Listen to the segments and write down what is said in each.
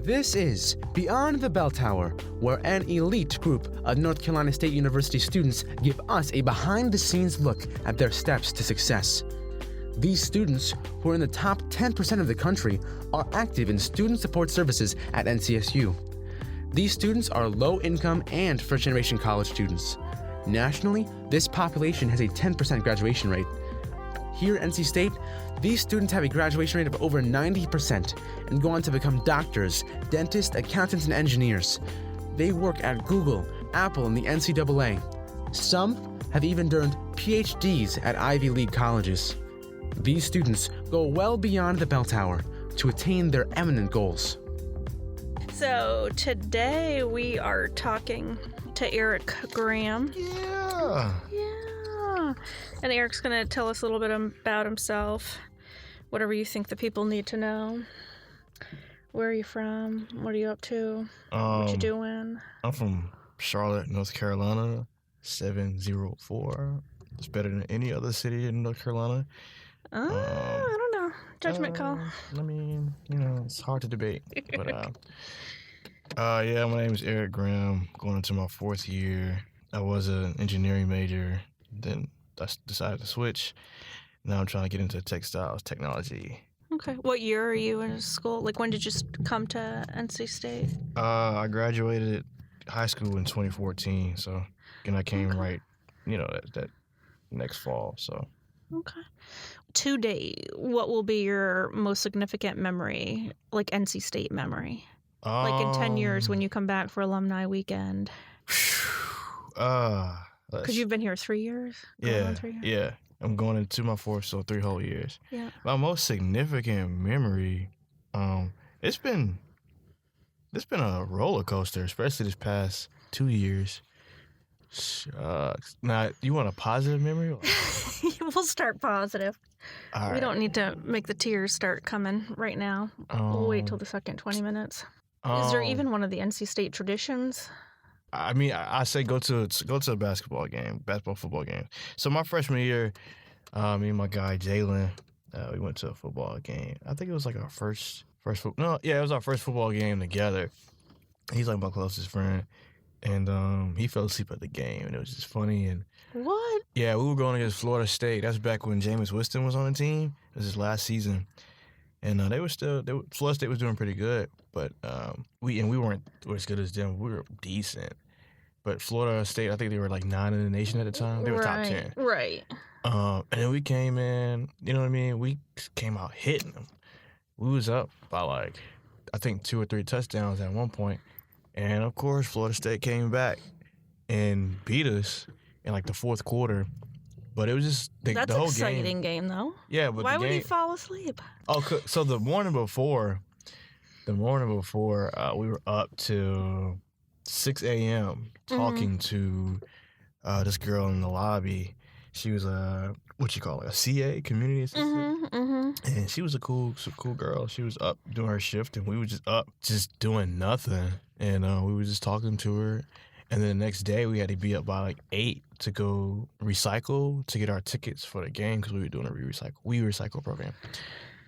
This is Beyond the Bell Tower, where an elite group of North Carolina State University students give us a behind-the-scenes look at their steps to success. These students, who are in the top 10% of the country, are active in student support services at NCSU. These students are low-income and first-generation college students. Nationally, this population has a 10% graduation rate. Here at NC State, these students have a graduation rate of over 90% and go on to become doctors, dentists, accountants, and engineers. They work at Google, Apple, and the NCAA. Some have even earned PhDs at Ivy League colleges. These students go well beyond the bell tower to attain their eminent goals. So today we are talking to Eric Graham. Yeah. And Eric's going to tell us a little bit about himself, whatever you think the people need to know. Where are you from? What are you up to? What you doing? I'm from Charlotte, North Carolina, 704. It's better than any other city in North Carolina. I don't know. Judgment call. I mean, it's hard to debate. But, yeah, my name is Eric Graham, going into my fourth year. I was an engineering major, then I decided to switch. Now I'm trying to get into textiles technology. Okay. What year are you in school? Like, when did you come to NC State? I graduated high school in 2014, so, and I came right, that next fall, so. Okay. Today, what will be your most significant memory, like NC State memory? Like in 10 years when you come back for alumni weekend? Because you've been here 3 years? Yeah. I'm going into my fourth, so 3 whole years. Yeah. My most significant memory, it's been a roller coaster, especially this past 2 years. Shucks. Now, you want a positive memory? We'll start positive. All right. We don't need to make the tears start coming right now. We'll wait till the second 20 minutes. Is there even one of the NC State traditions? I mean, I say go to a basketball, football game. So my freshman year, me and my guy Jalen, we went to a football game. I think it was like our it was our first football game together. He's like my closest friend, and he fell asleep at the game, and it was just funny. And what? Yeah, we were going against Florida State. That's back when Jameis Winston was on the team. It was his last season. And Florida State was doing pretty good, but we weren't as good as them. We were decent, but Florida State, I think they were like 9 in the nation at the time. They were top 10. Right. And then we came in. You know what I mean? We came out hitting them. We was up by I think 2 or 3 touchdowns at one point, and of course Florida State came back and beat us in the fourth quarter. But it was just the whole game. That's an exciting game, though. Yeah, but why would he fall asleep? Oh, so the morning before, we were up till 6 a.m. talking to this girl in the lobby. She was a CA, community assistant, and she was a cool girl. She was up doing her shift, and we were just up, just doing nothing, and we were just talking to her. And then the next day, we had to be up by 8 to go recycle to get our tickets for the game because we were doing a recycle program.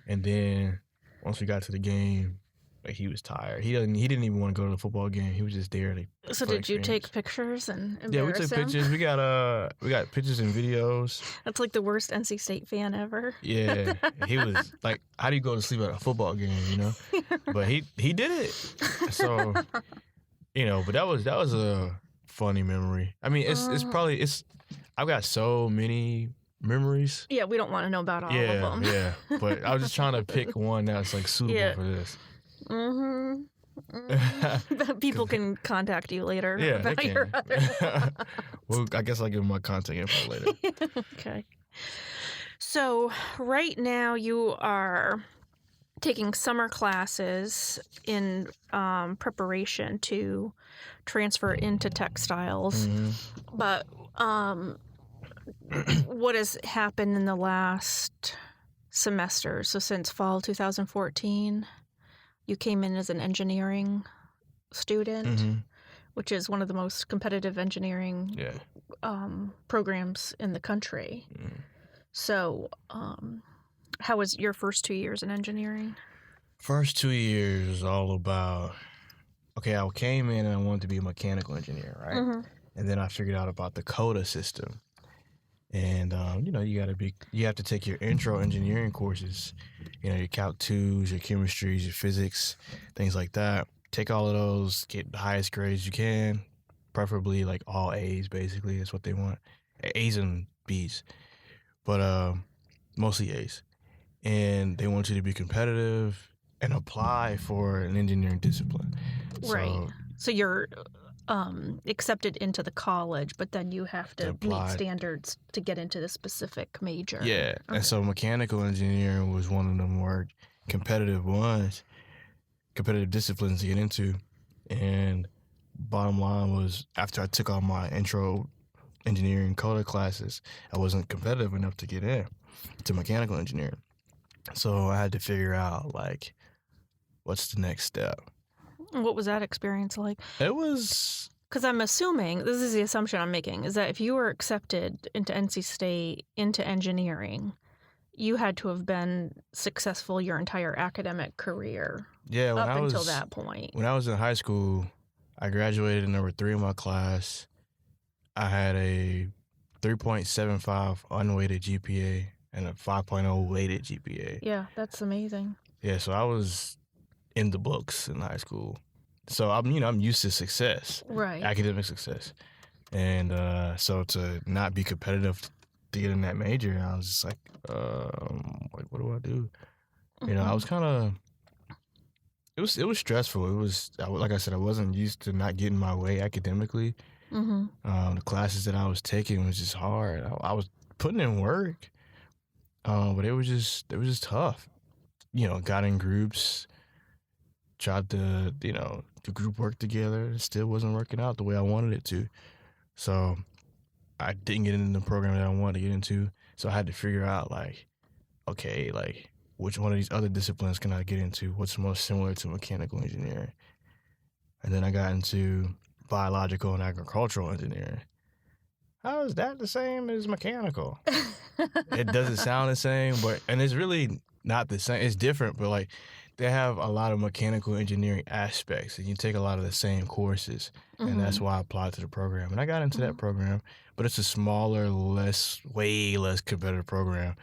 And then once we got to the game, he was tired. He didn't even want to go to the football game. He was just there. So did you take pictures and embarrass Yeah, we took him? pictures. We got pictures and videos. That's like the worst NC State fan ever. Yeah, he was like, "How do you go to sleep at a football game?" But he did it. So. But that was a funny memory. I mean, it's I've got so many memories. Yeah, we don't want to know about all of them. Yeah, but I was just trying to pick one that's suitable for this. People can contact you later. Yeah, about they your can. Well, I guess I'll give them my contact info later. Okay. So right now you are taking summer classes in preparation to transfer into textiles. Mm-hmm. But what has happened in the last semester? So since fall 2014, you came in as an engineering student, which is one of the most competitive engineering programs in the country. So how was your first 2 years in engineering? First 2 years was all about, okay, I came in and I wanted to be a mechanical engineer, right? Mm-hmm. And then I figured out about the CODA system. And, you have to take your intro engineering courses, your Calc 2s, your chemistries, your physics, things like that. Take all of those, get the highest grades you can, preferably like all A's, basically, is what they want. A's and B's, but mostly A's. And they want you to be competitive and apply for an engineering discipline. Right. So you're accepted into the college, but then you have to meet standards to get into the specific major. Yeah. Okay. And so mechanical engineering was one of the more competitive disciplines to get into. And bottom line was, after I took all my intro engineering CODA classes, I wasn't competitive enough to get in to mechanical engineering. So I had to figure out, like, what's the next step? What was that experience like? It was... Because I'm assuming, this is the assumption I'm making, is that if you were accepted into NC State, into engineering, you had to have been successful your entire academic career. Yeah, until that point. When I was in high school, I graduated number 3 in my class. I had a 3.75 unweighted GPA and a 5.0 weighted GPA. Yeah, that's amazing. Yeah, so I was in the books in high school. So I'm used to success, right? Academic success, and so to not be competitive to get in that major, I was just like, what do I do? Mm-hmm. I was kind of. It was stressful. It was, like I said, I wasn't used to not getting my way academically. Mm-hmm. The classes that I was taking was just hard. I was putting in work, but it was just tough. Got in groups, tried to do group work together. It still wasn't working out the way I wanted it to. So I didn't get into the program that I wanted to get into. So I had to figure out, like, okay, like, which one of these other disciplines can I get into? What's most similar to mechanical engineering? And then I got into biological and agricultural engineering. How is that the same as mechanical? It doesn't sound the same, and it's really not the same. It's different, but like, they have a lot of mechanical engineering aspects, and you take a lot of the same courses, and that's why I applied to the program. And I got into that program, but it's a smaller, way less competitive program.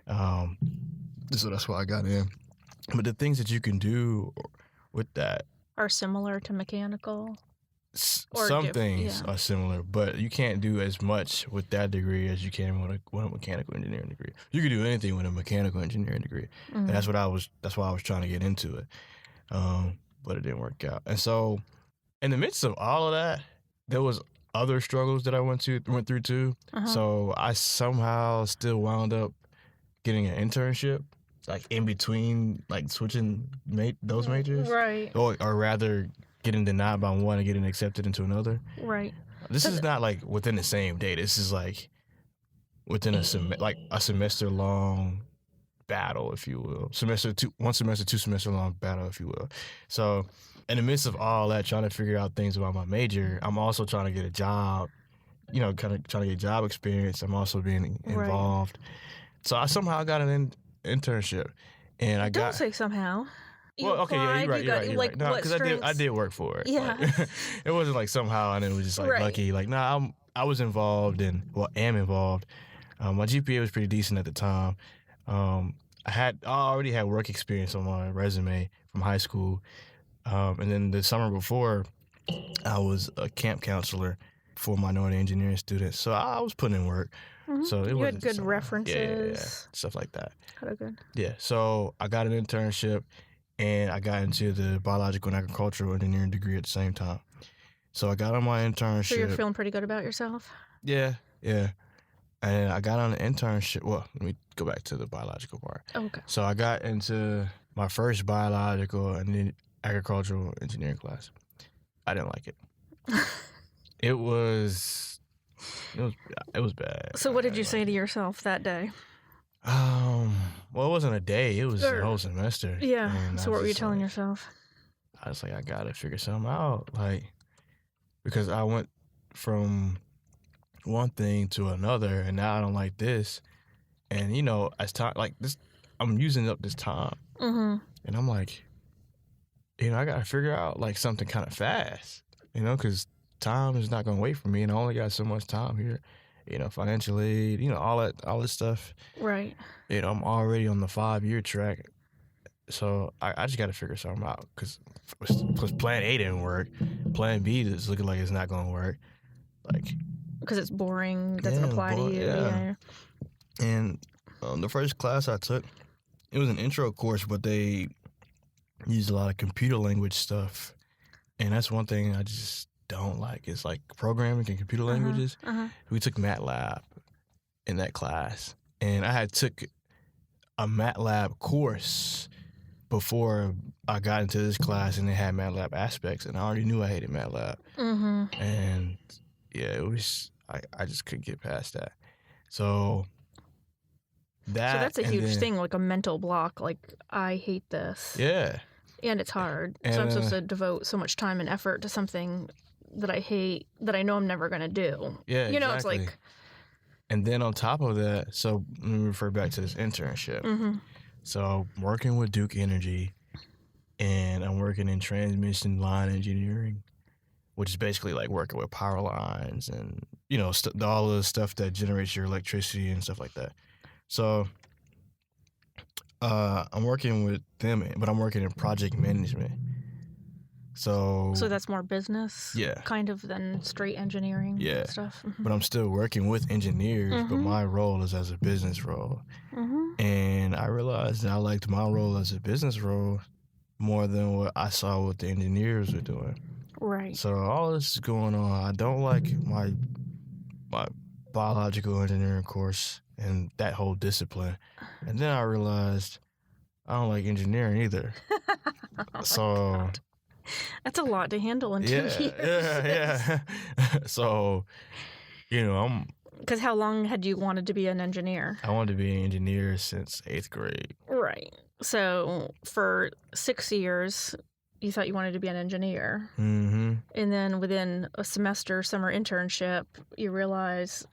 So that's why I got in. But the things that you can do with that are similar to mechanical. Some things are similar, but you can't do as much with that degree as you can with a mechanical engineering degree. You can do anything with a mechanical engineering degree, and that's why I was trying to get into it, but it didn't work out. And so, in the midst of all of that, there was other struggles that I went through too. So I somehow still wound up getting an internship, like in between, like switching those majors, right? Or rather, getting denied by one and getting accepted into another. Right. This is not like within the same day. This is like within a semester long battle, if you will. One semester, 2 semester long battle, if you will. So in the midst of all that, trying to figure out things about my major, I'm also trying to get a job, kind of trying to get job experience. I'm also being involved. Right. So I somehow got an internship, and Don't say somehow. You're right. No, because I did work for it. Yeah. Like, it wasn't like somehow and it was just like lucky. Like, I was involved am involved. My GPA was pretty decent at the time. I already had work experience on my resume from high school. And then the summer before, I was a camp counselor for minority engineering students. So I was putting in work. Mm-hmm. So you had good references. Yeah, stuff like that. Kind of good. Yeah. So I got an internship. And I got into the biological and agricultural engineering degree at the same time. So I got on my internship. So you're feeling pretty good about yourself? Yeah. And I got on the internship. Well, let me go back to the biological part. Okay. So I got into my first biological and agricultural engineering class. I didn't like it. It was bad. So what did you say to yourself that day? Well, it wasn't a day. It was a whole semester. Yeah. So what were you telling yourself? I was like, I gotta figure something out, like, because I went from one thing to another, and now I don't like this, and as time like this, I'm using up this time, and I'm like, I got to figure out like something kind of fast, because time is not going to wait for me, and I only got so much time here, financial aid, all that stuff. Right. I'm already on the 5-year track, so I just got to figure something out because plan A didn't work, plan B is looking like it's not going to work, like because it's boring, doesn't apply to you. Yeah. And the first class I took, it was an intro course, but they used a lot of computer language stuff, and that's one thing I just don't like. It's like programming and computer languages. We took MATLAB in that class, and I had took a MATLAB course before I got into this class, and it had MATLAB aspects, and I already knew I hated MATLAB. And yeah, it was I just couldn't get past that. So that's a huge thing, like a mental block. Like, I hate this. Yeah. And it's hard. So I'm supposed to devote so much time and effort to something that I hate, that I know I'm never going to do. Yeah, exactly. It's like... And then on top of that, so let me refer back to this internship. So I'm working with Duke Energy, and I'm working in transmission line engineering, which is basically like working with power lines and, all the stuff that generates your electricity and stuff like that. So I'm working with them, but I'm working in project management. So that's more business, kind of, than straight engineering stuff. But I'm still working with engineers, but my role is as a business role. And I realized that I liked my role as a business role more than what I saw what the engineers were doing. Right. So all this is going on. I don't like my biological engineering course and that whole discipline. And then I realized I don't like engineering either. So that's a lot to handle in 2 years. Yeah. So, I'm... Because how long had you wanted to be an engineer? I wanted to be an engineer since 8th grade. Right. So for 6 years, you thought you wanted to be an engineer. And then within a semester, summer internship, you realize...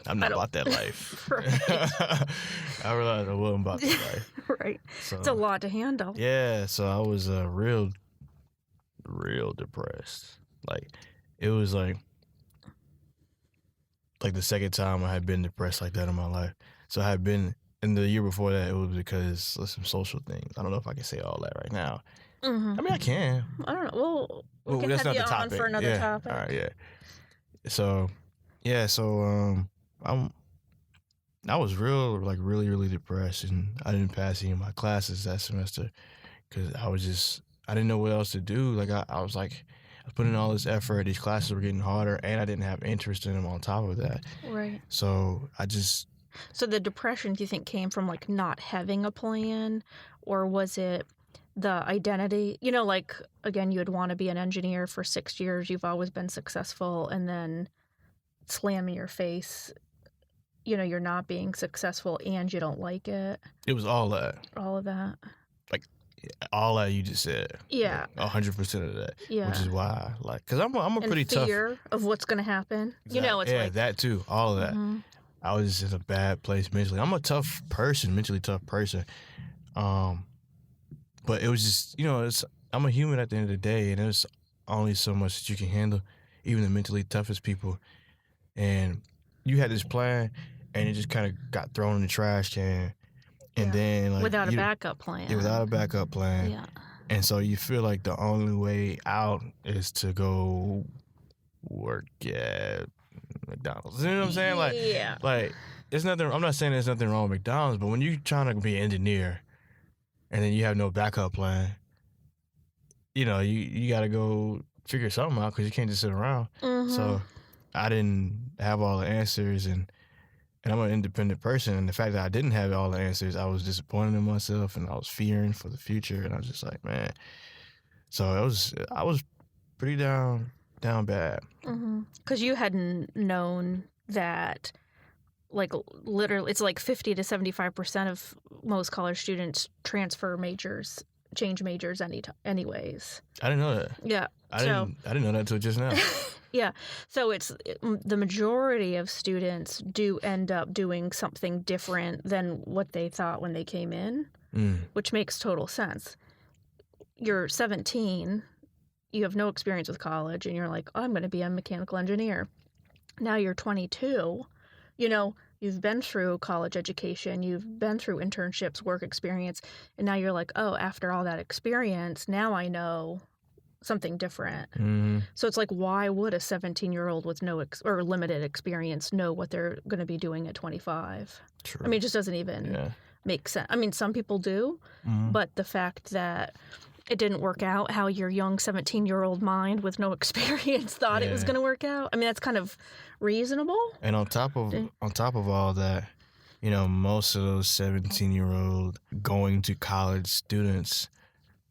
I'm not about that life. Right. I realized I wasn't about that life. Right. So, it's a lot to handle. Yeah. So I was real depressed. Like, it was like the second time I had been depressed like that in my life. So I had been, in the year before that, it was because of some social things. I don't know if I can say all that right now. I mean, I can. I don't know. Well, we can have you on for another topic. All right, yeah. So, I was really depressed, and I didn't pass any of my classes that semester because I didn't know what else to do. Like, I was putting in all this effort. These classes were getting harder, and I didn't have interest in them on top of that. Right. So So the depression, do you think, came from, like, not having a plan, or was it the identity? Like, again, you would want to be an engineer for 6 years. You've always been successful, and then slam in your face, you're not being successful and you don't like it. It was all that. All of that. Like, all that you just said. Yeah. 100% of that. Yeah. Which is why, because I'm a pretty tough. Fear of what's going to happen. Exactly. It's that too. All of that. I was in a bad place mentally. I'm a tough person, mentally tough person. But it was just, I'm a human at the end of the day, and there's only so much that you can handle, even the mentally toughest people. And you had this plan, and it just kind of got thrown in the trash can. And then, without a backup plan. Yeah, without a backup plan. Yeah. And so you feel like the only way out is to go work at McDonald's. You know what I'm saying? Like, there's nothing. I'm not saying there's nothing wrong with McDonald's, but when you're trying to be an engineer, and then you have no backup plan, you got to go figure something out because you can't just sit around. So I didn't have all the answers, and I'm an independent person, and the fact that I didn't have all the answers, I was disappointed in myself, and I was fearing for the future, and I was just like, man. So I was pretty down bad. Because you hadn't known that, like, literally, it's like 50 to 75% of most college students transfer majors, change majors anyways. I didn't know that. Yeah. I didn't know that until just now. Yeah. So the majority of students do end up doing something different than what they thought when they came in, which makes total sense. you're 17, you have no experience with college, and you're like, oh, I'm going to be a mechanical engineer. Now you're 22, you know, you've been through college education, you've been through internships, work experience, and now you're like, oh, after all that experience, now I know something different. So it's like, why would a 17-year-old with no or limited experience know what they're going to be doing at 25? True. I mean, it just doesn't even make sense. I mean, some people do, but the fact that it didn't work out how your young 17-year-old mind with no experience thought it was going to work out. I mean, that's kind of reasonable. And on top of all that, you know, most of those 17-year-old going to college students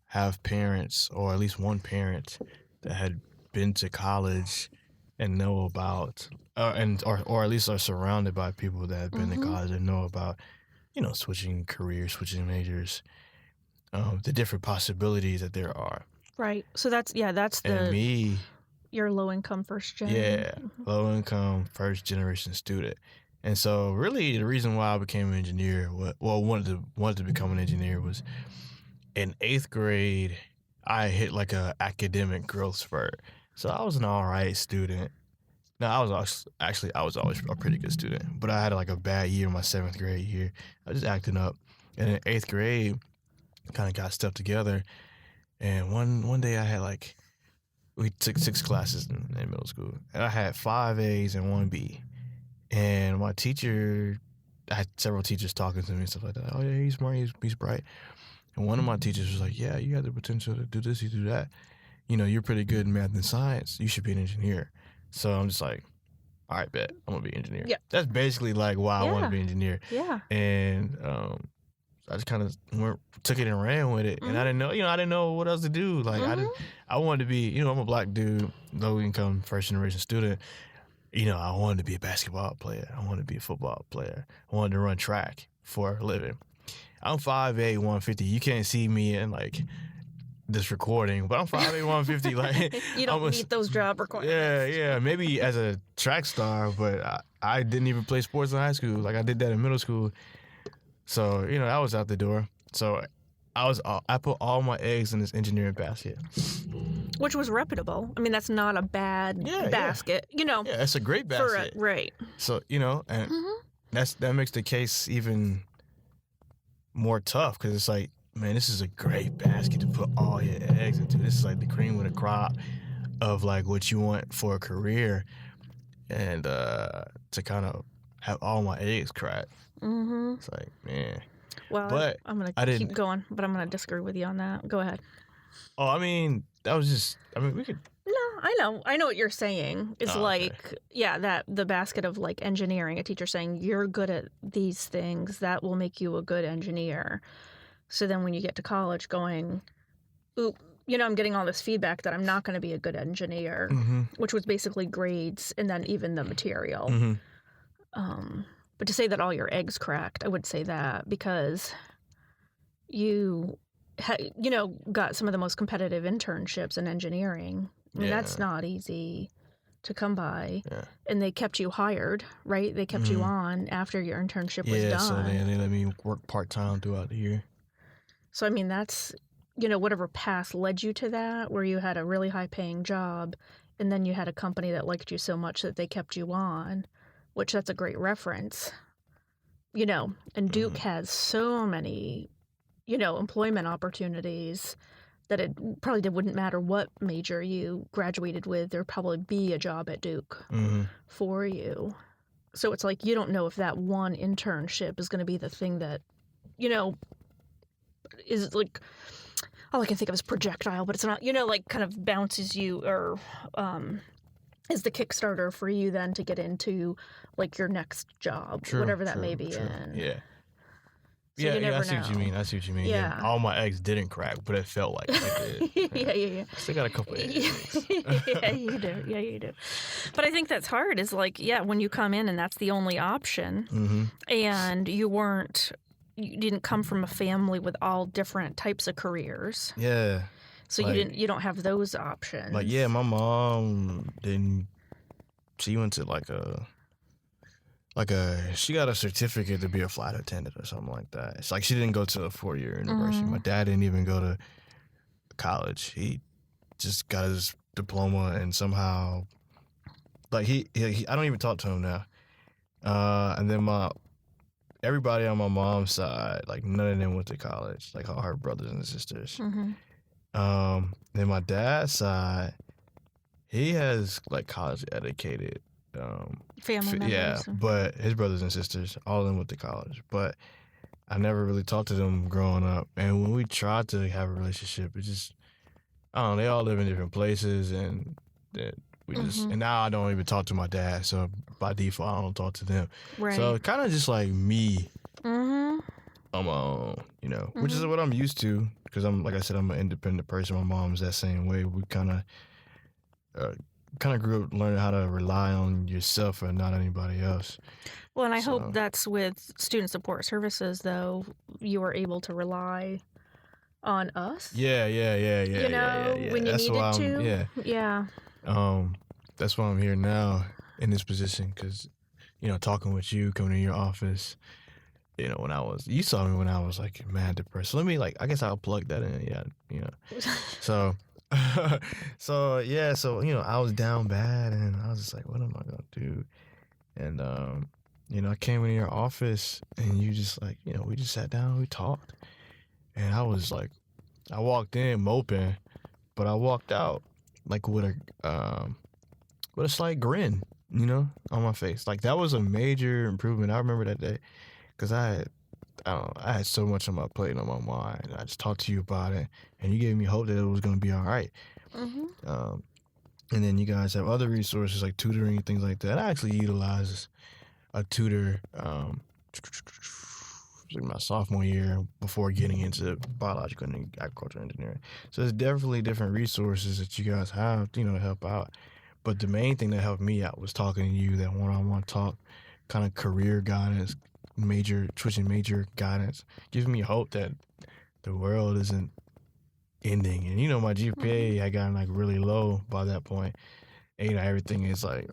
have parents, or at least one parent, that had been to college and know about, or at least are surrounded by people that have been to college and know about, you know, switching careers, switching majors, the different possibilities that there are. Right. So that's And me, your low income first gen. yeah, low income first generation student. And so really the reason why I became an engineer, wanted to become an engineer, was in 8th grade, I hit like a academic growth spurt. So I was an all right student. No, I was always a pretty good student, but I had like a bad year my 7th grade year. I was just acting up. And in 8th grade, kind of got stuff together. And one day I had we took 6 classes in middle school, and I had 5 A's and 1 B. And my teacher, I had several teachers talking to me and stuff like that. Oh yeah, he's smart, he's bright. And one of my teachers was like, yeah, you have the potential to do this, you do that. You know, you're pretty good in math and science. You should be an engineer. So I'm just like, all right, bet. I'm going to be an engineer. Yeah. That's basically like why I want to be an engineer. Yeah. And I just kind of took it and ran with it. And I didn't know what else to do. Like, I wanted to be, you know, I'm a black dude, low income, first generation student. You know, I wanted to be a basketball player. I wanted to be a football player. I wanted to run track for a living. I'm 5'8", 150. You can't see me in like this recording, but I'm 5'8", 150. Like, you don't meet those job requirements. Yeah. Maybe as a track star, but I didn't even play sports in high school. Like, I did that in middle school. So, you know, I was out the door. So I put all my eggs in this engineering basket, which was reputable. I mean, that's not a bad basket. You know, yeah, it's a great basket, right? So, you know, and that makes the case even more tough, because it's like, man, this is a great basket to put all your eggs into. This is like the cream of the crop of like what you want for a career, and to kind of have all my eggs cracked. It's like, man. Well, but I'm gonna keep going, but I'm gonna disagree with you on that. Go ahead. Oh, I mean, that was just. I mean, we could. No, I know what you're saying. It's that the basket of like engineering, a teacher saying you're good at these things, that will make you a good engineer. So then when you get to college going, oop, you know, I'm getting all this feedback that I'm not going to be a good engineer, which was basically grades and then even the material. But to say that all your eggs cracked, I would say that because you got some of the most competitive internships in engineering. I mean, that's not easy to come by. Yeah. And they kept you hired, right? They kept you on after your internship was done. Yeah, so they let me work part-time throughout the year. So, I mean, that's, you know, whatever path led you to that, where you had a really high-paying job, and then you had a company that liked you so much that they kept you on, which that's a great reference. You know, and Duke has so many, you know, employment opportunities that it probably wouldn't matter what major you graduated with, there'd probably be a job at Duke for you. So it's like, you don't know if that one internship is going to be the thing that, you know, is like, all I can think of is projectile, but it's not, you know, like kind of bounces you or is the Kickstarter for you then to get into like your next job, whatever that may be in. Yeah. So I see what you mean. Yeah. All my eggs didn't crack, but it felt like it did. Yeah. Still got a couple eggs. Yeah, you do. But I think that's hard is like, when you come in and that's the only option and you didn't come from a family with all different types of careers. Yeah. So you don't have those options. Like, my mom she went to she got a certificate to be a flight attendant or something like that. It's like she didn't go to a 4-year university. My dad didn't even go to college. He just got his diploma and somehow, like he I don't even talk to him now. And then everybody on my mom's side, like none of them went to college, like all her brothers and sisters. Then my dad's side, he has like college educated. Family members. Yeah, but his brothers and sisters, all of them went to college. But I never really talked to them growing up. And when we tried to have a relationship, it just, I don't know, they all live in different places. And we just, and now I don't even talk to my dad. So by default, I don't talk to them. Right. So kind of just like me on my own, you know, which is what I'm used to. Because like I said, I'm an independent person. My mom's that same way. We kind of grew up learning how to rely on yourself and not anybody else. Well, and I hope that's with student support services, though, you were able to rely on us. Yeah. You know, when you that's needed to. Yeah. That's why I'm here now in this position, because, you know, talking with you, coming to your office, you know, you saw me when I was like mad depressed. So I guess I'll plug that in. Yeah, you know. So you know, I was down bad, and I was just like, what am I gonna do? And you know, I came into your office, and you just like, you know, we just sat down, we talked, and I was like, I walked in moping, but I walked out like with a slight grin, you know, on my face. Like that was a major improvement. I remember that day, because I had so much on my plate and on my mind. I just talked to you about it, and you gave me hope that it was going to be all right. And then you guys have other resources like tutoring and things like that. I actually utilize a tutor in my sophomore year before getting into biological and agricultural engineering. So there's definitely different resources that you guys have, you know, to help out. But the main thing that helped me out was talking to you, that one-on-one talk, kind of career guidance, switching major guidance, gives me hope that the world isn't ending. And you know, my GPA had gotten like really low by that point, and you know, everything is like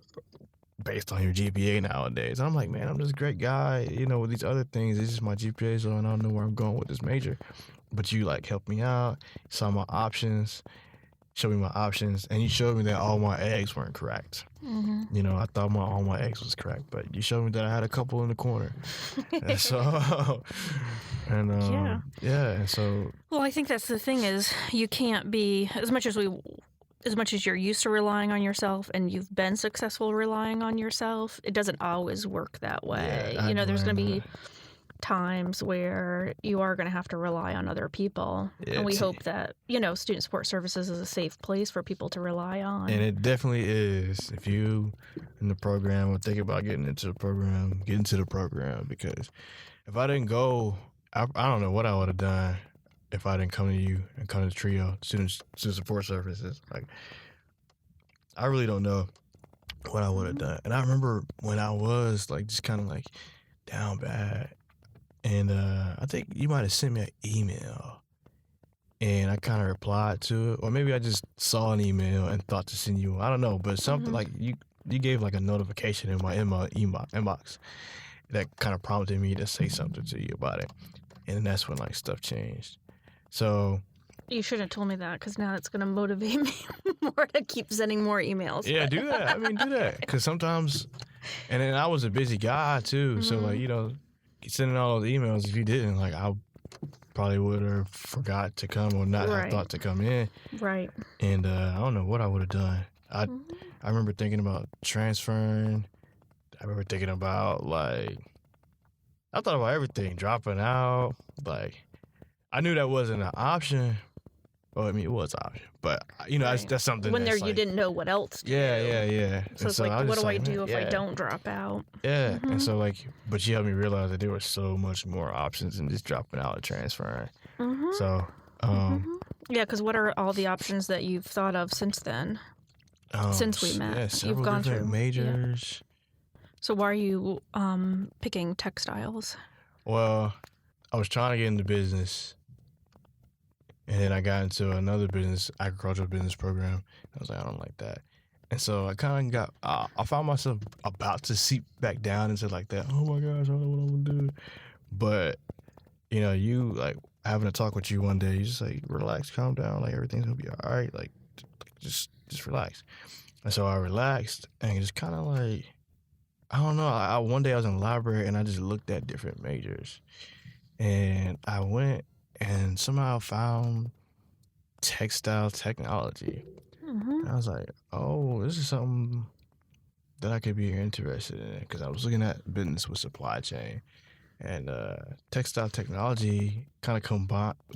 based on your GPA nowadays. And I'm like, man, I'm this great guy, you know, with these other things. It's just my GPA, so I don't know where I'm going with this major. But you like helped me out, saw my options, showed me my options, and you showed me that all my eggs weren't correct. You know, I thought all my eggs was correct, but you showed me that I had a couple in the corner. And so, and so. Well, I think that's the thing is you can't be, as much as you're used to relying on yourself and you've been successful relying on yourself, it doesn't always work that way. Yeah, you know, there's going to be times where you are going to have to rely on other people. And we hope that, you know, student support services is a safe place for people to rely on. And it definitely is. If you in the program or think about getting into the program, get into the program, because if I didn't go, I don't know what I would have done if I didn't come to you and come to TRIO, student support services. Like, I really don't know what I would have done. And I remember when I was like just kind of like down bad, and I think you might have sent me an email, and I kind of replied to it, or maybe I just saw an email and thought to send you. I don't know, but something like you gave like a notification in my inbox that kind of prompted me to say something to you about it, and that's when like stuff changed. So you should have told me that, because now it's going to motivate me more to keep sending more emails. Yeah, do that. I mean, do that, because sometimes, and then I was a busy guy too, so like, you know, sending all those emails, if you didn't, like, I probably would have forgot to come or not have thought to come in. Right. And I don't know what I would have done. I remember thinking about transferring. I remember thinking about, like, I thought about everything, dropping out. Like, I knew that wasn't an option. Well, I mean, it was an option. But, you know, that's something when that's you didn't know what else to do. Yeah. So it's like, what do I do if I don't drop out? Yeah. And so, like, but you helped me realize that there were so much more options than just dropping out or transferring. So, yeah, because what are all the options that you've thought of since then? Since we met? Yeah, you've gone through majors. Yeah. So why are you picking textiles? Well, I was trying to get into business. And then I got into another agricultural business program. I was like, I don't like that. And so I kind of I found myself about to seep back down into like that, oh my gosh, I don't know what I'm going to do. But you like having a talk with you one day, you just like relax, calm down, like everything's gonna be all right, like just relax. And so I relaxed and just kind of like I don't know. One day I was in the library and I just looked at different majors, and I went and somehow found textile technology. Mm-hmm. And I was like, oh, this is something that I could be interested in because I was looking at business with supply chain. And textile technology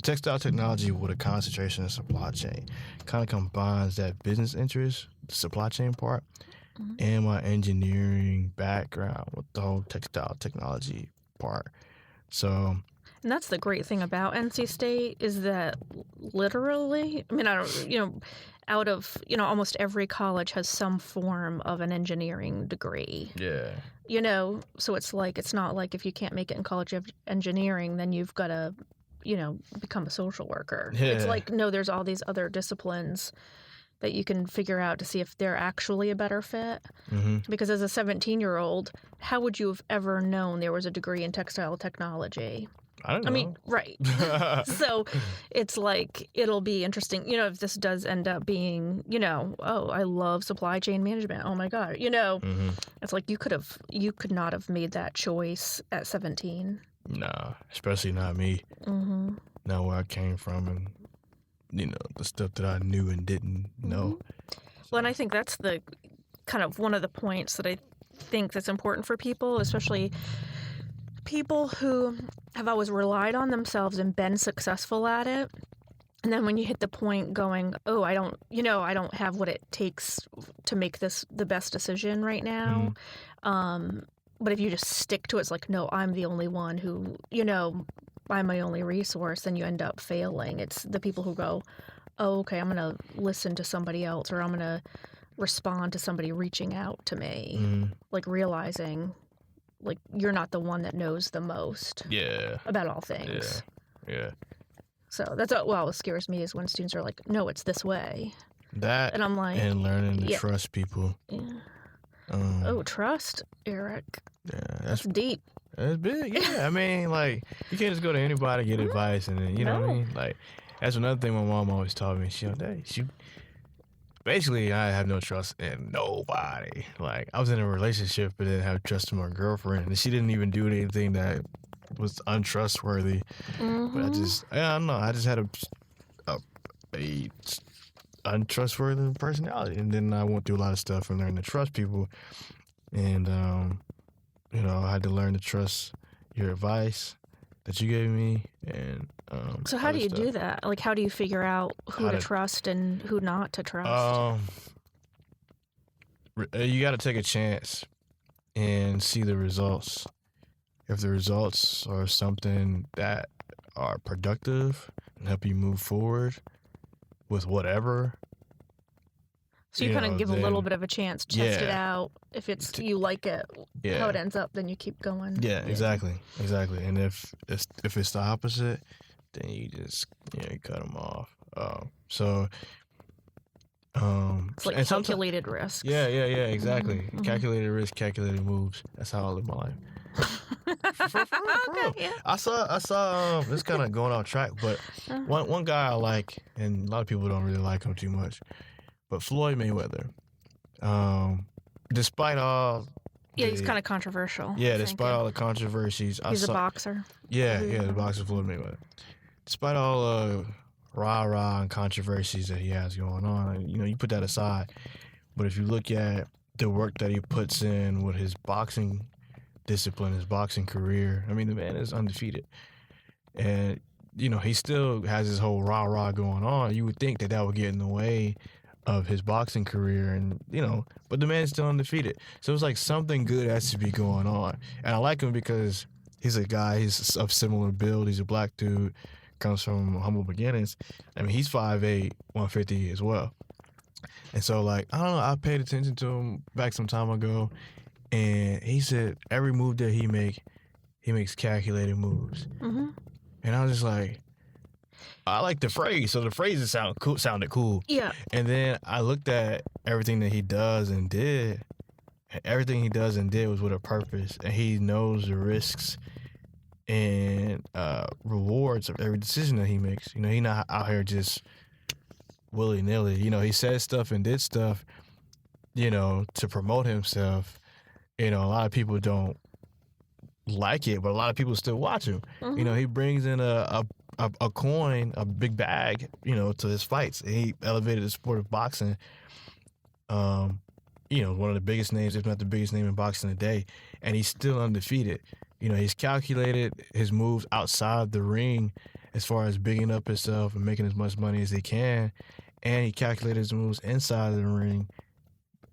textile technology with a concentration in supply chain kind of combines that business interest, the supply chain part, Mm-hmm. and my engineering background with the whole textile technology part. So, And that's the great thing about NC State is that literally, I mean, I don't, out of, almost every college has some form of an engineering degree. yeah. So it's like, it's not like if you can't make it in college of engineering, then you've got to, become a social worker. It's Yeah. like, no, there's all these other disciplines that you can figure out to see if they're actually a better fit. Mm-hmm. Because as a 17-year-old, how would you have ever known there was a degree in textile technology? I don't know. I mean, right. So it's like, it'll be interesting, if this does end up being, oh, I love supply chain management. Oh my God. Mm-hmm. It's like you could not have made that choice at 17. No, especially not me. Mm-hmm. Not where I came from and, the stuff that I knew and didn't know. Well, and I think that's the kind of one of the points that I think that's important for people, especially people who have always relied on themselves and been successful at it. And then when you hit the point going, oh, I don't have what it takes to make this the best decision right now. But if you just stick to it, it's like, no, I'm the only one who, I'm my only resource, then you end up failing. It's the people who go, oh, okay, I'm going to listen to somebody else, or I'm going to respond to somebody reaching out to me, Mm-hmm. like realizing like you're not the one that knows the most Yeah. about all things. Yeah. So that's what always scares me is when students are like, no, it's this way. That And I'm like, and learning to yeah. trust people. yeah. Oh, Trust, Eric. yeah, That's deep. that's big. Yeah, I mean, like you can't just go to anybody to get advice, and then what I No. mean. Like that's another thing my mom always taught me. She basically I have no trust in nobody. Like I was in a relationship, but didn't have trust in my girlfriend, and she didn't even do anything that was untrustworthy. Mm-hmm. But I don't know. I just had a untrustworthy personality, and then I went through a lot of stuff and learned to trust people, and I had to learn to trust your advice that you gave me, and So how do you do that? Like, how do you figure out who How to to- trust and who not to trust? You got to take a chance and see the results. If the results are something that are productive and help you move forward with whatever, So you kind of give a little then- bit of a chance, test it Yeah. out. If it's you like it, yeah, how it ends up, then you keep going. yeah, exactly. And if it's the opposite, then you just you cut them off. It's like and someti- calculated risk. Yeah, exactly. Mhm. Calculated risk, calculated moves. That's how I live my life. For real. Okay, yeah. I saw. This kind of going off track, but Uh-huh. one guy I like, and a lot of people don't really like him too much, but Floyd Mayweather. Despite all, Yeah, he's kind of controversial. yeah, I think. despite all the controversies, He's a boxer. yeah, Mhm. the boxer Floyd Mayweather. Despite all the rah-rah and controversies that he has going on, you put that aside. But if you look at the work that he puts in with his boxing discipline, his boxing career, I mean, the man is undefeated. And, he still has his whole rah-rah going on. You would think that would get in the way of his boxing career and, but the man's still undefeated. So it's like something good has to be going on. And I like him because he's a guy, he's of similar build. He's a black dude, comes from humble beginnings. I mean, he's 5'8", 150 as well. And so, like, I don't know, I paid attention to him back some time ago, and he said every move that he makes calculated moves. Mm-hmm. And I was just like, I like the phrase, so the phrases sounded cool. Yeah. And then I looked at everything that he does and did. And everything he does and did was with a purpose, and he knows the risks and rewards of every decision that he makes. You know, he not out here just willy nilly. You know, he said stuff and did stuff, you know, to promote himself. You know, a lot of people don't like it, but a lot of people still watch him. Mhm. You know, he brings in a coin, a big bag, you know, to his fights. He elevated the sport of boxing. You know, one of the biggest names, if not the biggest name in boxing today, and he's still undefeated. You know, he's calculated his moves outside the ring as far as bigging up himself and making as much money as he can, and he calculated his moves inside of the ring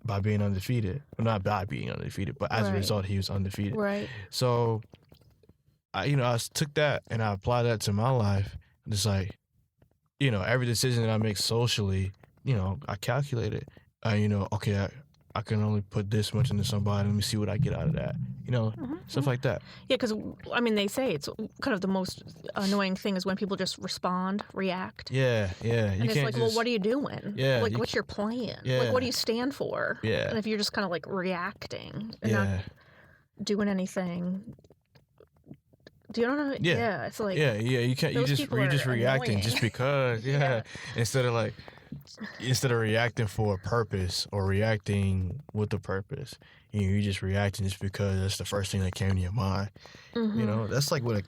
by being undefeated. Well, not by being undefeated, but as a Right. result, he was undefeated. Right. So, I took that and I applied that to my life. Just like, you know, every decision that I make socially, you know, I calculate it. You know, okay, I can only put this much into somebody. Let me see what I get out of that. You know, stuff like that. Yeah, because I mean, they say it's kind of the most annoying thing is when people just respond, react. Yeah. You And it's can't like, just, well, what are you doing? Yeah, Like, you what's your plan? Yeah. Like, what do you stand for? Yeah. And if you're just kind of like reacting and not Yeah. doing anything, do you know? Yeah. It's like, Yeah. You can't. those You're people just are reacting annoying. just because. Yeah. Instead of reacting for a purpose or reacting with a purpose, you're just reacting just because that's the first thing that came to your mind. Mhm. You know, that's like what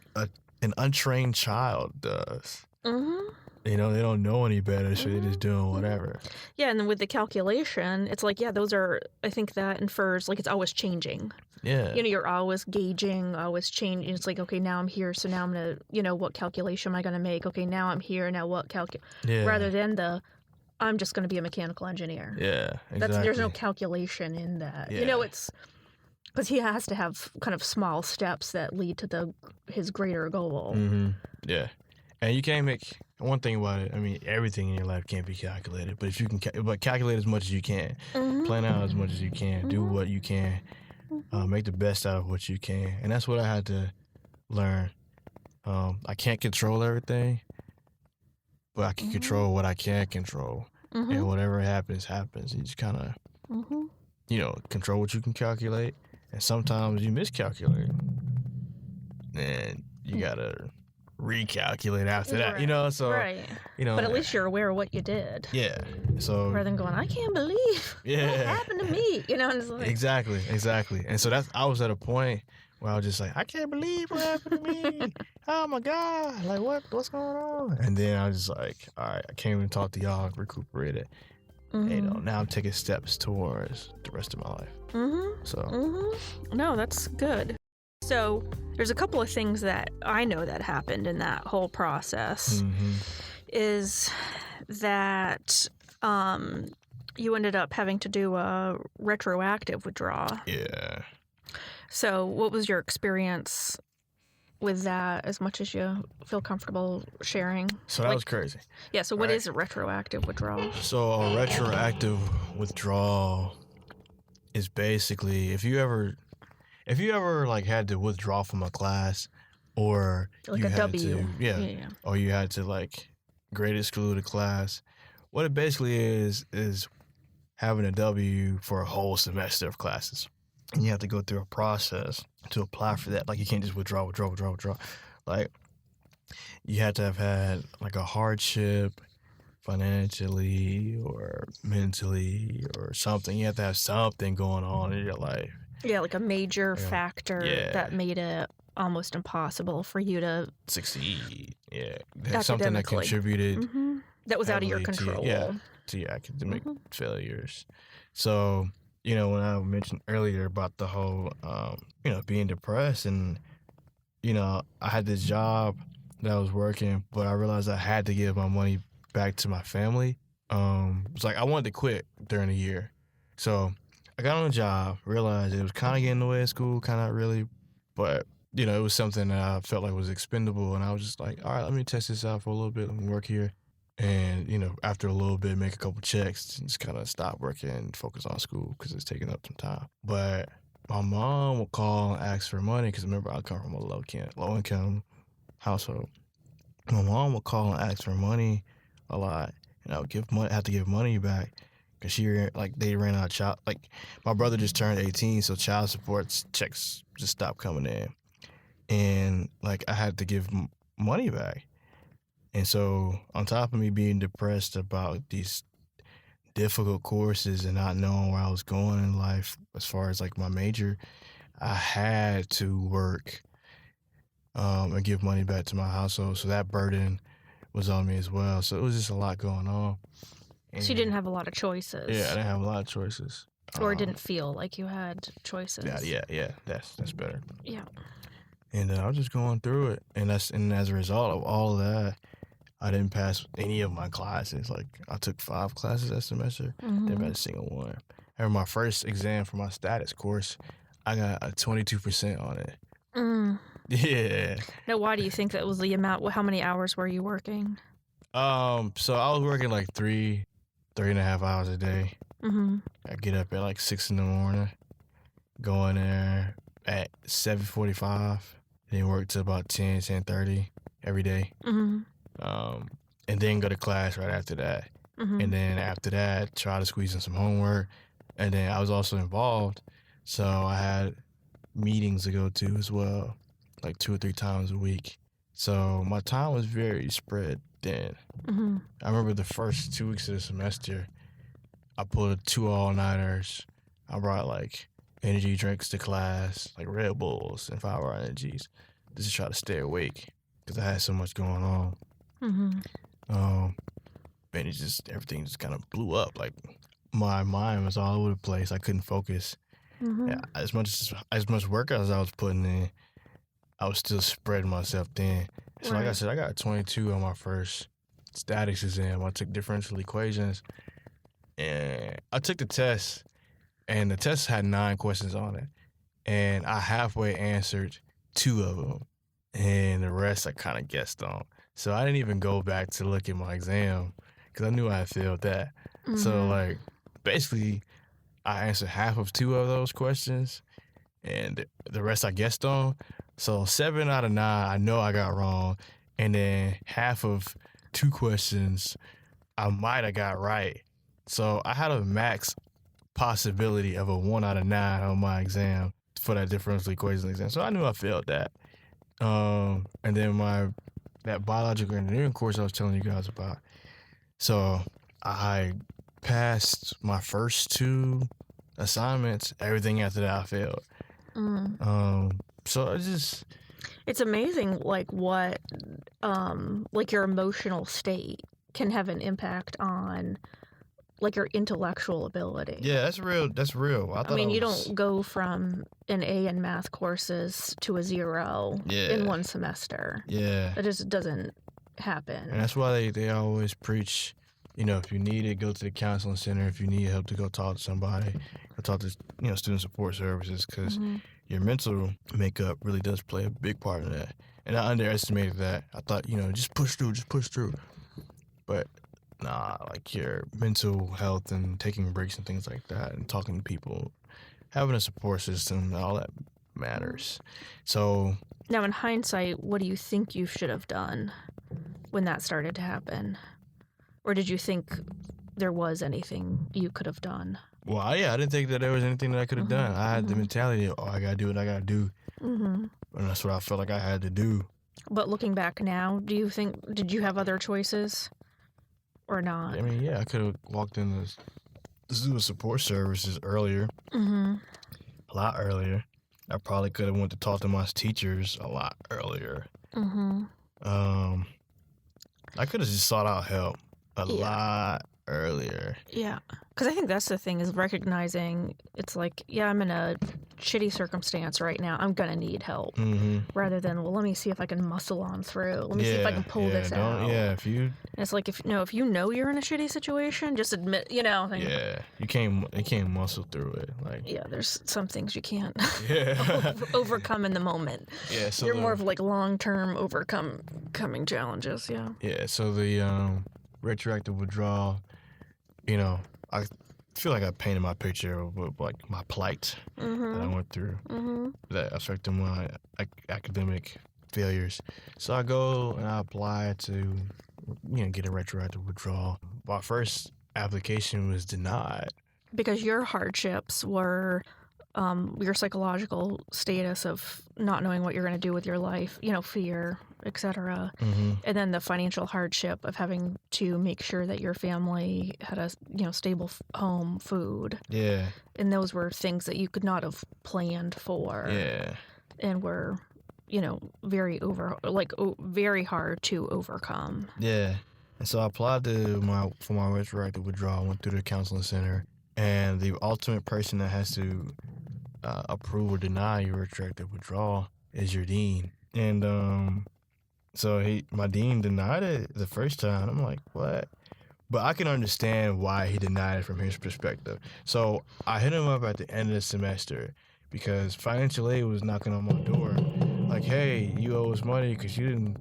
an untrained child does. Mhm. You know, they don't know any better, so they're just doing whatever. Yeah, and then with the calculation, it's like, yeah, those are, I think that infers like it's always changing. Yeah. You know, you're always gauging, always changing. It's like, okay, now I'm here, so now I'm going to, you know, what calculation am I going to make? Okay, now I'm here, now what Yeah. rather than I'm just going to be a mechanical engineer. Yeah. Exactly. There's no calculation in that. You know, Yeah. it's because he has to have kind of small steps that lead to his greater goal. Yeah. And you can't make one thing about it. I mean, everything in your life can't be calculated, but if you can, but calculate as much as you can, Mhm. plan out as much as you can, do what you can, make the best out of what you can, and that's what I had to learn. I can't control everything, but I can control what I can control, and whatever happens, happens. You just kind of, Mhm. you know, control what you can calculate, and sometimes you miscalculate, and you gotta recalculate after that. You know, so Right. you know, But at least you're aware of what you did. yeah. So Rather than going, I can't believe that yeah, happened to me. You know, and it's like, exactly. And so I was at a point where I was just like, I can't believe what happened to me. Oh my god, like what's going on? And then I was just like, all right, I can't even talk to y'all, recuperate it. You know, now I'm taking steps towards the rest of my life. So No, that's good. So there's a couple of things that I know that happened in that whole process. Is that you ended up having to do a retroactive withdrawal. yeah. So what was your experience with that, as much as you feel comfortable sharing? So that was crazy. Yeah, so what Right. is a retroactive withdrawal? So a retroactive withdrawal is basically if you ever like had to withdraw from a class, or Like you a had W. to, Yeah. or you had to like grade exclude a class. What it basically is having a W for a whole semester of classes. And you have to go through a process to apply for that. Like you can't just withdraw. Like you had to have had like a hardship financially or mentally or something. You have to have something going on in your life. Yeah, like a major Yeah. factor Yeah. that made it almost impossible for you to Succeed. Yeah. There's something that Academically. contributed that was out of your heavily to- control. yeah. to your academic failures. So, you know, when I mentioned earlier about the whole, you know, being depressed and, you know, I had this job that I was working, but I realized I had to give my money back to my family. It's like I wanted to quit during the year. So I got on a job, realized it was kind of getting in the way of school, kind of really, but, you know, it was something that I felt like was expendable. And I was just like, all right, let me test this out for a little bit. Let me work here. And, you know, after a little bit, make a couple checks, and just kind of stop working and focus on school because it's taking up some time. But my mom would call and ask for money because remember, I come from a low income household. My mom would call and ask for money a lot, and I would have to give money back because they ran out of child. Like my brother just turned 18, so child support checks just stopped coming in. and like I had to give money back. And so, on top of me being depressed about these difficult courses and not knowing where I was going in life as far as like my major, I had to work and give money back to my household. So that burden was on me as well. So it was just a lot going on. So you didn't have a lot of choices. Yeah, I didn't have a lot of choices. Or it didn't feel like you had choices. Yeah. That's better. Yeah. And I was just going through it, and as a result of all of that, I didn't pass any of my classes. Like I took 5 classes that semester, didn't pass a single one. I remember my first exam for my status course, I got a 22% on it. Yeah. Now, why do you think that was the amount? How many hours were you working? So I was working like 3.5 hours a day. I get up at like 6 in the morning, go in there at 7:45, then work till about 10:30 every day. And then go to class right after that. And then after that, try to squeeze in some homework. And then I was also involved, so I had meetings to go to as well, like 2 or 3 times a week. So my time was very spread thin. I remember the first 2 weeks of the semester, I pulled 2 all-nighters. I brought like energy drinks to class, like Red Bulls and 5-hour energies, just to try to stay awake because I had so much going on. And everything just kind of blew up. Like my mind was all over the place. I couldn't focus. Yeah, as much work as I was putting in, I was still spreading myself thin. So like I said, I got 22 on my first statics exam. I took differential equations, and I took the test, and the test had 9 questions on it, and I halfway answered 2 of them, and the rest I kind of guessed on. So I didn't even go back to look at my exam because I knew I had failed that. So like basically, I answered half of 2 of those questions, and the rest I guessed on. So 7 out of 9 I know I got wrong, and then half of 2 questions I might have got right. So I had a max possibility of a 1 out of 9 on my exam for that differential equation exam. So I knew I failed that. And then that biological engineering course I was telling you guys about. So I passed my first 2 assignments. Everything after that I failed. So it's amazing like what like your emotional state can have an impact on like your intellectual ability. Yeah, that's real. I mean, you don't go from an A in math courses to a 0 in one semester. Yeah. That just doesn't happen. And that's why they always preach, if you need it, go to the counseling center. If you need help, to go talk to somebody. Go talk to, student support services, because your mental makeup really does play a big part in that. And I underestimated that. I thought, just push through. But nah, like your mental health and taking breaks and things like that and talking to people, having a support system, all that matters. So now in hindsight, what do you think you should have done when that started to happen? Or did you think there was anything you could have done? Well, I didn't think that there was anything that I could have done. I had the mentality of, I gotta do what I gotta do. And that's what I felt like I had to do. But looking back now, did you have other choices? Or not? I mean, I could have walked in the student support services earlier, a lot earlier. I probably could have went to talk to my teachers a lot earlier. I could have just sought out help a lot earlier. Yeah, because I think that's the thing, is recognizing it's like, I'm in a shitty circumstance right now. I'm gonna need help, rather than, well, let me see if I can muscle on through. Let me see if I can pull this out. If you. And it's like, if you know you're in a shitty situation, just admit, you can't muscle through it. Like, there's some things you can't overcome in the moment. Yeah, so you're more of like long-term overcoming challenges. Yeah. Yeah. So the retroactive withdrawal, I feel like I painted my picture of like my plight that I went through that affected my academic failures. So I go and I apply to, get a retroactive withdrawal. My first application was denied. Because your hardships were your psychological status of not knowing what you're going to do with your life, fear, etc. And then the financial hardship of having to make sure that your family had a stable home, food. Yeah. And those were things that you could not have planned for. Yeah. And were very very hard to overcome. Yeah. And so I applied for my retroactive withdrawal. I went through the counseling center, and the ultimate person that has to approve or deny your retroactive withdrawal is your dean. And so my dean denied it the first time. I'm like, what? But I can understand why he denied it from his perspective. So I hit him up at the end of the semester because financial aid was knocking on my door. Like, hey, you owe us money because you didn't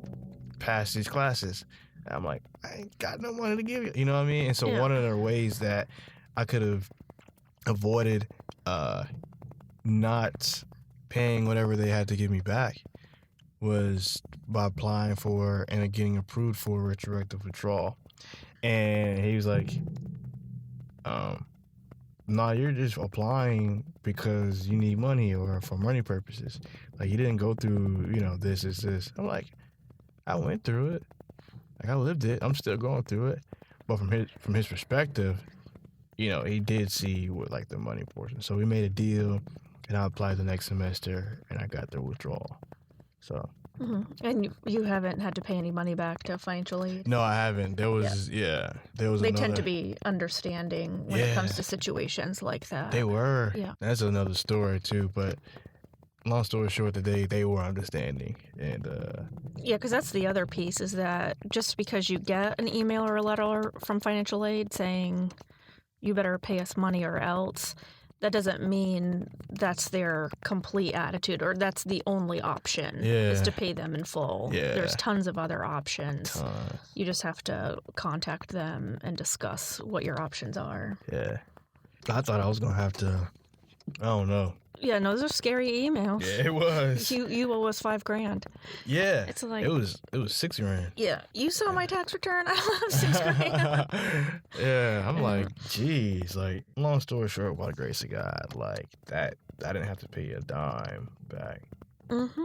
pass these classes. And I'm like, I ain't got no money to give you. You know what I mean? And so one of the ways that I could have avoided not paying whatever they had to give me back was by applying for and getting approved for retroactive withdrawal. And he was like, no, you're just applying because you need money or for money purposes. Like, you didn't go through, this. I'm like, I went through it. Like, I lived it. I'm still going through it. But from his perspective, he did see with like the money portion. So we made a deal, and I applied the next semester, and I got the withdrawal. So. Mm-hmm. And you haven't had to pay any money back to financial aid? No, I haven't. There was They tend to be understanding when it comes to situations like that. They were. Yeah. That's another story too, but long story short, they were understanding. And yeah, because that's the other piece, is that just because you get an email or a letter from financial aid saying you better pay us money or else, that doesn't mean that's their complete attitude or that's the only option is to pay them in full. Yeah. There's tons of other options. You just have to contact them and discuss what your options are. Yeah. I thought I was going to have to, I don't know. Yeah, no, those are scary emails. Yeah, it was. You owe us $5,000. Yeah. It's like, it was $6,000. Yeah. You saw my tax return? I have $6,000. Yeah. I'm like, geez. Like, long story short, by the grace of God, like that, I didn't have to pay a dime back. Mm-hmm.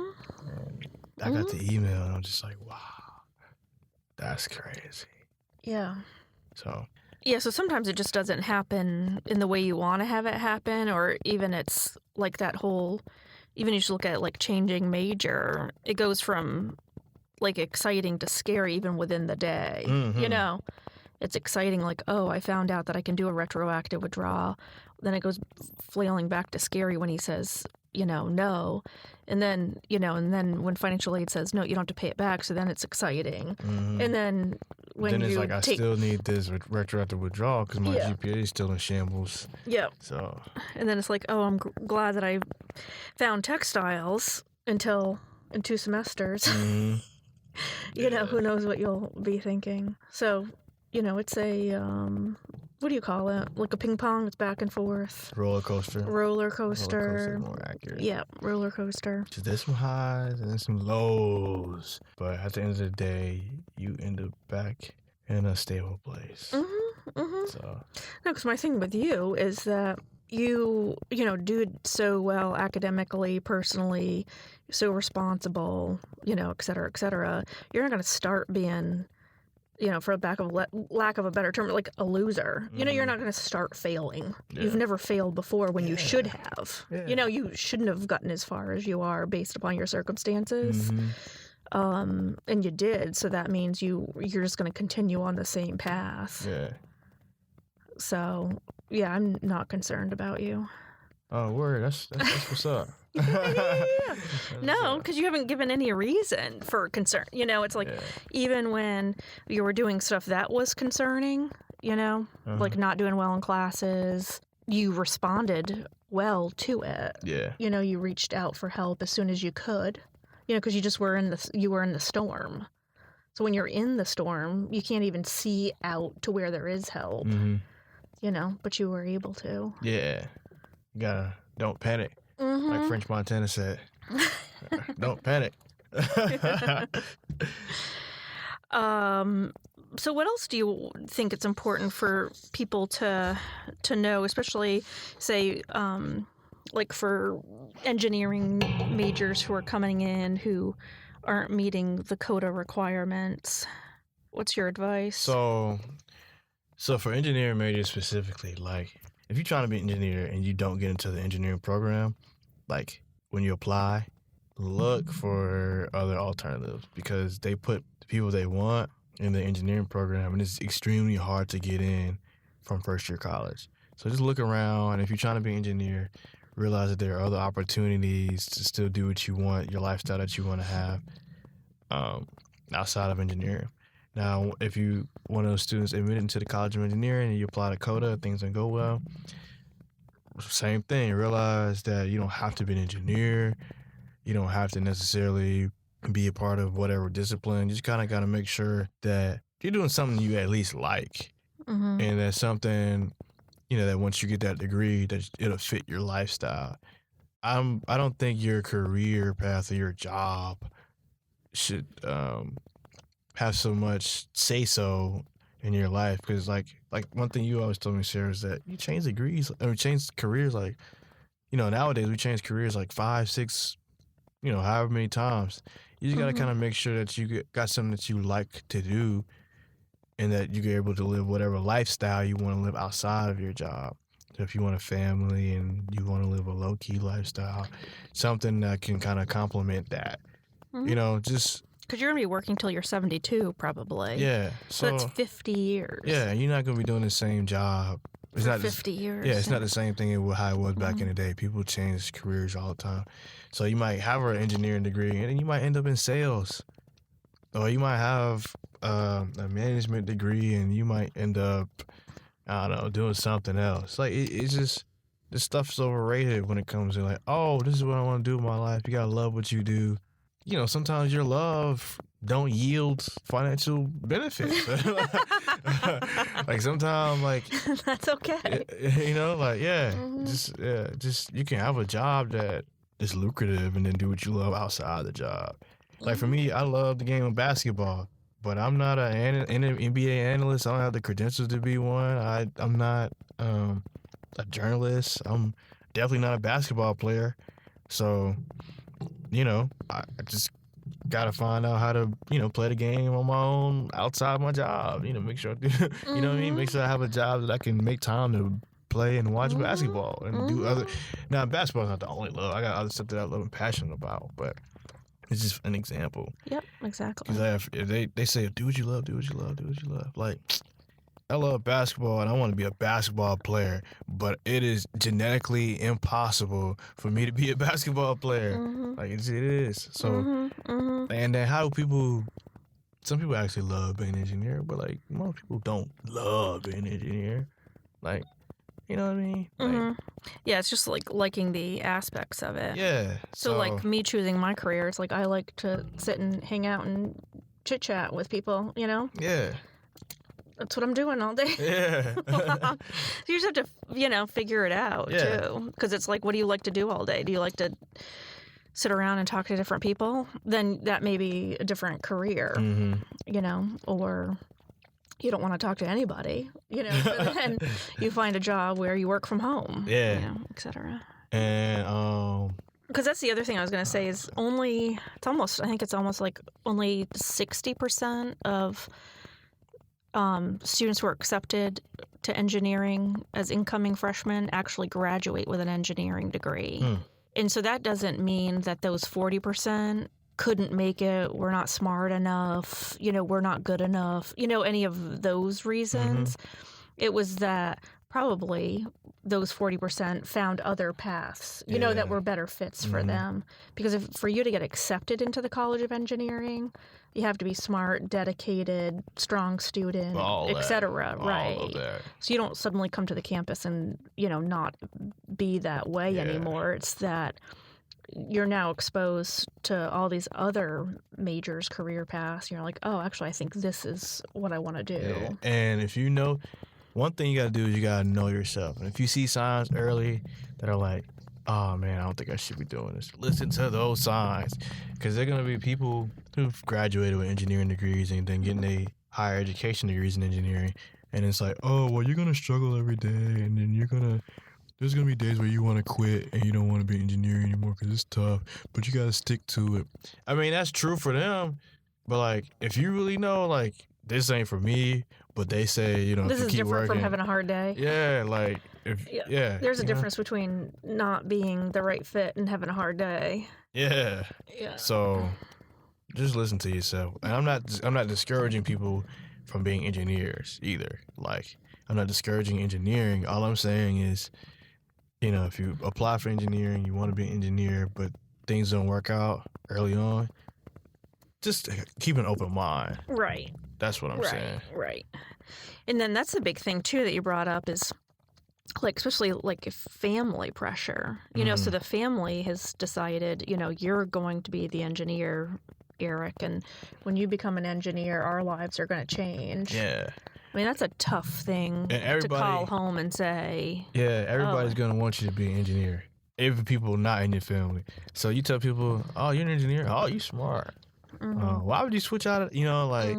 And I got the email, and I'm just like, wow, that's crazy. Yeah. So. Yeah, so sometimes it just doesn't happen in the way you want to have it happen, or even it's like that whole, even you just look at like changing major, it goes from like exciting to scary even within the day. Mm-hmm. It's exciting, like, oh, I found out that I can do a retroactive withdrawal. Then it goes flailing back to scary when he says, no. And then, and then when financial aid says, no, you don't have to pay it back. So then it's exciting. Mm-hmm. And then when it's like, I still need this retroactive withdrawal because my GPA is still in shambles. Yeah. So. And then it's like, oh, I'm glad that I found textiles in 2 semesters. Mm-hmm. Who knows what you'll be thinking. So, it's a, what do you call it? Like a ping pong, it's back and forth. Roller coaster. Roller coaster. More accurate. Yeah, roller coaster. So there's some highs and then some lows. But at the end of the day, you end up back in a stable place. Mm-hmm, mm-hmm. So. No, because my thing with you is that you do so well academically, personally, so responsible, et cetera, et cetera. You're not going to start being, for lack of a better term, like a loser. Mm-hmm. You're not going to start failing. Yeah. You've never failed before when you should have. Yeah. You shouldn't have gotten as far as you are based upon your circumstances. Mm-hmm. And you did. So that means you're just going to continue on the same path. Yeah. So, yeah, I'm not concerned about you. Oh, word. That's what's up. Yeah. No, because you haven't given any reason for concern. It's like, even when you were doing stuff that was concerning, like not doing well in classes, you responded well to it. Yeah. You reached out for help as soon as you could, because you just were in the storm. So when you're in the storm, you can't even see out to where there is help. Mm-hmm. But you were able to. Yeah. You don't panic. Mm-hmm. Like French Montana said. Don't panic. So what else do you think it's important for people to know, especially, say, like for engineering majors who are coming in who aren't meeting the quota requirements? What's your advice? So for engineering majors specifically, like if you're trying to be an engineer and you don't get into the engineering program, like when you apply, look for other alternatives because they put the people they want in the engineering program and it's extremely hard to get in from first year college. So just look around, and if you're trying to be an engineer, realize that there are other opportunities to still do what you want, your lifestyle that you want to have outside of engineering. Now, if you one of those students admitted into the College of Engineering and you apply to quota, things don't go well, same thing. Realize that you don't have to be an engineer. You don't have to necessarily be a part of whatever discipline. You just kind of got to make sure that you're doing something you at least like. Mm-hmm. And that's something, that once you get that degree, that it'll fit your lifestyle. I don't think your career path or your job should have so much say-so in your life, because like one thing you always told me, Sarah, is that you change degrees, change careers, like, nowadays we change careers like 5, 6, however many times. You just got to kind of make sure that you got something that you like to do and that you're able to live whatever lifestyle you want to live outside of your job. So if you want a family and you want to live a low-key lifestyle, something that can kind of complement that, just... Because you're going to be working till you're 72, probably. Yeah. So that's 50 years. Yeah, you're not going to be doing the same job. It's for not 50 years. Yeah, it's not the same thing how it was back in the day. People change careers all the time. So you might have an engineering degree, and then you might end up in sales. Or you might have a management degree, and you might end up, I don't know, doing something else. Like, it's just, this stuff's overrated when it comes to like, oh, this is what I want to do in my life. You got to love what you do. Sometimes your love don't yield financial benefits. Like sometimes, like that's okay. Just you can have a job that is lucrative and then do what you love outside the job. Like for me, I love the game of basketball, but I'm not an NBA analyst. I don't have the credentials to be one. I'm not a journalist. I'm definitely not a basketball player. So, I just gotta find out how to, play the game on my own outside my job. Make sure, what I mean? Make sure I have a job that I can make time to play and watch basketball and do other. Now, basketball's not the only love. I got other stuff that I love and passionate about, but it's just an example. Yep, exactly. Because they say, do what you love, do what you love, do what you love. Like, I love basketball and I want to be a basketball player, but it is genetically impossible for me to be a basketball player. Like it is. So, and then some people actually love being an engineer, but like most people don't love being an engineer. Like, you know what I mean? Like, yeah, it's just like liking the aspects of it. Yeah. So like me choosing my career, it's like I like to sit and hang out and chit chat with people, Yeah. That's what I'm doing all day. Yeah. You just have to, figure it out, too. Because it's like, what do you like to do all day? Do you like to sit around and talk to different people? Then that may be a different career, or you don't want to talk to anybody, so then you find a job where you work from home, et cetera. And, because that's the other thing I was going to say is I think it's almost like only 60% of students who are accepted to engineering as incoming freshmen actually graduate with an engineering degree. And so that doesn't mean that those 40% couldn't make it, we're not smart enough, we're not good enough, any of those reasons. It was that probably those 40% found other paths, that were better fits for them. Because for you to get accepted into the College of Engineering, you have to be smart, dedicated, strong student, et cetera, right? So you don't suddenly come to the campus and, not be that way anymore. It's that you're now exposed to all these other majors, career paths. You're like, oh, actually, I think this is what I want to do. Yeah. And if one thing you got to do is you got to know yourself. And if you see signs early that are like, oh, man, I don't think I should be doing this, listen to those signs. Because they're going to be people who've graduated with engineering degrees and then getting a higher education degrees in engineering. And it's like, oh, well, you're going to struggle every day. And then you're going to there's gonna be days where you want to quit and you don't want to be an engineer anymore because it's tough, but you gotta stick to it. I mean, that's true for them, but like, if you really know, like, this ain't for me, but they say, you know, This if you is keep different working, from having a hard day. yeah, like if yeah, There's a you know? difference between not being the right fit and having a hard day. Yeah. Yeah. So just listen to yourself. And I'm not discouraging people from being engineers either. Like, I'm not discouraging engineering. All I'm saying is, you know, if you apply for engineering, you want to be an engineer, but things don't work out early on, just keep an open mind. Right. That's what I'm saying. Right. And then that's the big thing too that you brought up is like, especially like if family pressure, you know, so the family has decided, you know, you're going to be the engineer, Eric, and when you become an engineer, our lives are going to change. Yeah. I mean, that's a tough thing to call home and say. Yeah, everybody's going to want you to be an engineer, even people not in your family. So you tell people, oh, you're an engineer? Oh, you smart. Why would you switch out of, you know, like,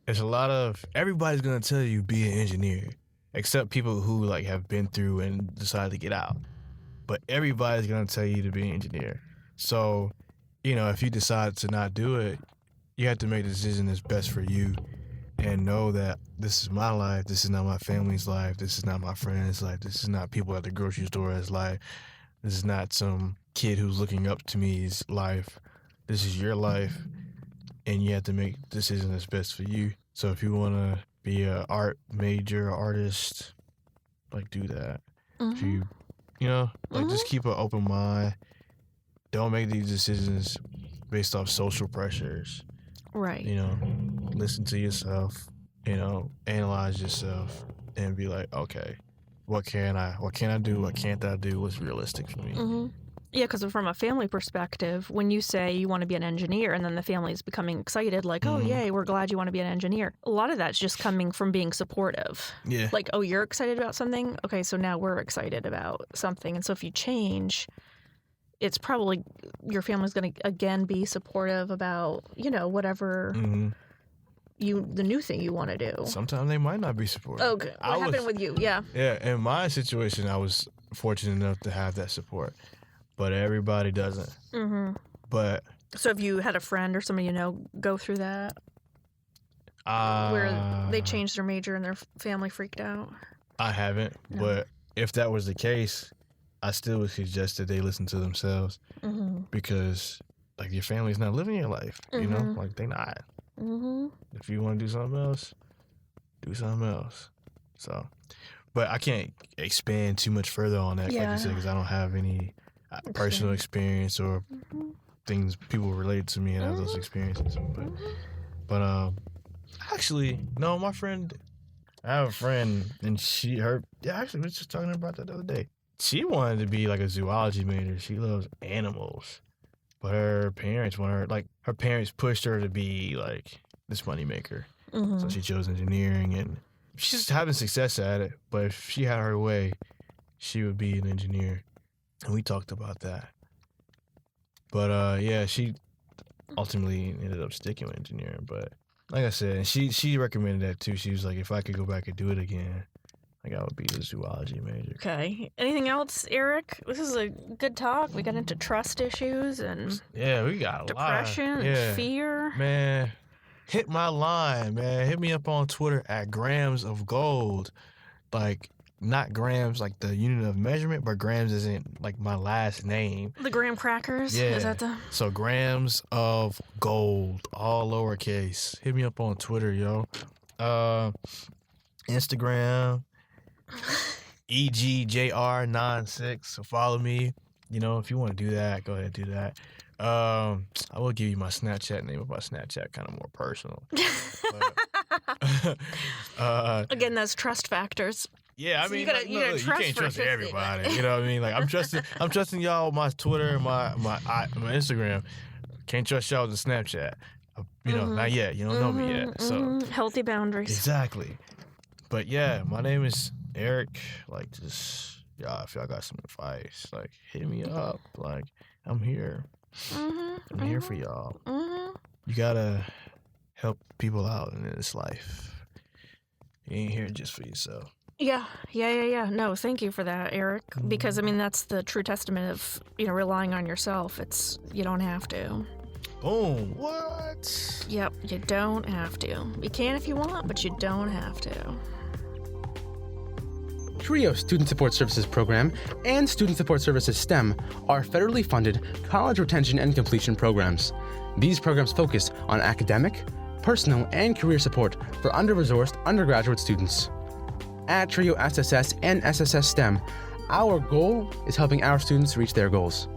there's a lot of, everybody's going to tell you be an engineer, except people who, like, have been through and decided to get out. But everybody's going to tell you to be an engineer. So, you know, if you decide to not do it, you have to make the decision that's best for you and know that this is my life, this is not my family's life, this is not my friend's life, this is not people at the grocery store's life, this is not some kid who's looking up to me's life. This is your life, and you have to make the decision that's best for you. So if you want to be a art major, artist, like, do that. If you know, like, just keep an open mind. Don't make these decisions based off social pressures. Right. You know, listen to yourself, you know, analyze yourself and be like, okay, what can I do? What can't I do? What's realistic for me? Yeah, because from a family perspective, when you say you want to be an engineer and then the family is becoming excited, like, oh, yay, we're glad you want to be an engineer. A lot of that's just coming from being supportive. Yeah. Like, oh, you're excited about something? Okay, so now we're excited about something. And so if you change, it's probably your family's going to, again, be supportive about, you know, whatever the new thing you want to do. Sometimes they might not be supportive. Okay. What happened with you? Yeah. Yeah, in my situation, I was fortunate enough to have that support. But everybody doesn't. But so have you had a friend or somebody you know go through that? Where they changed their major and their family freaked out? I haven't. No. But if that was the case, I still would suggest that they listen to themselves. Because, like, your family's not living your life. You know? Like, they not. If you want to do something else, do something else. So, but I can't expand too much further on that, like you said, because I don't have any personal experience or things people relate to me and have those experiences. But actually, no, my friend, I have a friend, and actually, we were just talking about that the other day. She wanted to be like a zoology major. She loves animals, but her parents her parents pushed her to be like this moneymaker. So she chose engineering, and she's having success at it. But if she had her way, she would be an engineer. And we talked about that. But yeah, she ultimately ended up sticking with engineering. But like I said, she recommended that too. She was like, if I could go back and do it again, like, I would be the zoology major. Okay. Anything else, Eric? This is a good talk. We got into trust issues and we got a depression and fear. Man, hit my line, man. Hit me up on Twitter at Grams of Gold. Like, not grams like the unit of measurement, but grams isn't like my last name. The graham crackers? Yeah. Is that the... So Grams of Gold, all lowercase. Hit me up on Twitter, yo. Instagram, EGJR96. So follow me. You know, if you want to do that, go ahead and do that. I will give you my Snapchat name, but my Snapchat kind of more personal. Again, that's trust factors. Yeah, I so mean, you can't trust everybody. You know what I mean? Like, I'm trusting y'all with my Twitter and my Instagram. Can't trust y'all with the Snapchat. You know, not yet. You don't know me yet. So healthy boundaries. Exactly. But yeah, my name is Eric. Like, just y'all, if y'all got some advice, like, hit me up. Like, I'm here. I'm here for y'all. You gotta help people out in this life. You ain't here just for yourself. Yeah. No, thank you for that, Eric. Because I mean, that's the true testament of relying on yourself. You don't have to. Boom. What? Yep, you don't have to. You can if you want, but you don't have to. TRIO Student Support Services Program and Student Support Services STEM are federally funded college retention and completion programs. These programs focus on academic, personal, and career support for under-resourced undergraduate students. At TRIO SSS and SSS STEM, our goal is helping our students reach their goals.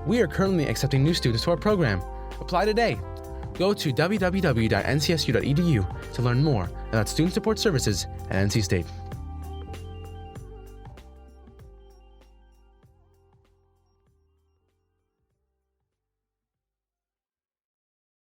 We are currently accepting new students to our program. Apply today. Go to www.ncsu.edu to learn more about student support services at NC State.